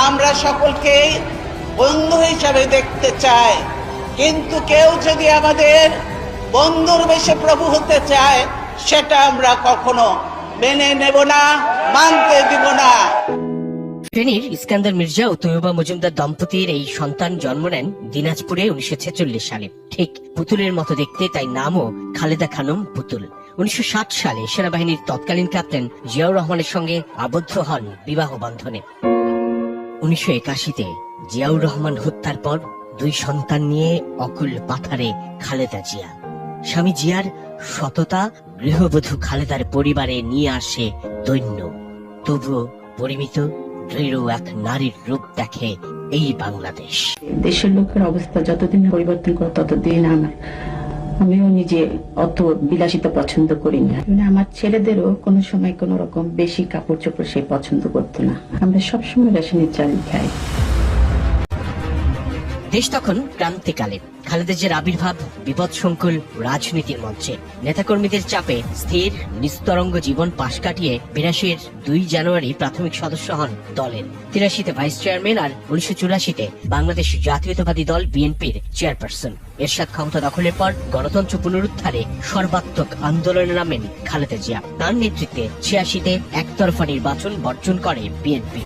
আমরা সকলকে বন্ধু হিসাবে দেখতে চাই, কিন্তু কেউ যদি আমাদের বন্ধুর বেশে প্রভু হতে চায় সেটা আমরা কখনো মেনে নেব না, মানতে দিব না। ফেনীর ইস্কান্দার মির্জা ও তৈয়বা মজুমদার দম্পতির এই সন্তান জন্ম নেন দিনাজপুরে 1946 সালে। ঠিক পুতুলের মতো দেখতে, তাই নামও খালেদা খানম পুতুল। 1960 সালে সেনাবাহিনীর তৎকালীন ক্যাপ্টেন জিয়াউর রহমানের সঙ্গে আবদ্ধ হন বিবাহ বন্ধনে। 1981-তে জিয়াউর রহমান হত্যার পর 2 সন্তান নিয়ে অকুল পাথারে খালেদা জিয়া। স্বামী জিয়ার সততা গৃহবধূ খালেদার পরিবারে নিয়ে আসে দৈন্য। তবুও পরিমিত দৃঢ় এক নারীর রূপ দেখে এই বাংলাদেশ। দেশের লোকের অবস্থা যতদিন পরিবর্তন করে ততদিন আমিও নিজে অত বিলাসিতা পছন্দ করি না। আমার ছেলেদেরও কোনো সময় কোনো রকম বেশি কাপড় চোপড় সে পছন্দ করতো না। আমরা সবসময় রেশনের চাল খাই। দেশ তখন ক্রান্তিকালে। খালেদা জিয়ার আবির্ভাব বিপদসংকুল রাজনীতির মঞ্চে। নেতাকর্মীদের চাপে স্থির নিস্তরঙ্গ জীবন পাশ কাটিয়ে 82-এর 2 জানুয়ারি প্রাথমিক সদস্য হন দলের। 83-তে ভাইস চেয়ারম্যান আর 1984-তে বাংলাদেশ জাতীয়তাবাদী দল বিএনপির চেয়ারপারসন। এরশাদ ক্ষমতা দখলের পর গণতন্ত্র পুনরুদ্ধারে সর্বাত্মক আন্দোলনে নামেন খালেদা জিয়া। তার নেতৃত্বে 86-তে একতরফা নির্বাচন বর্জন করে বিএনপি।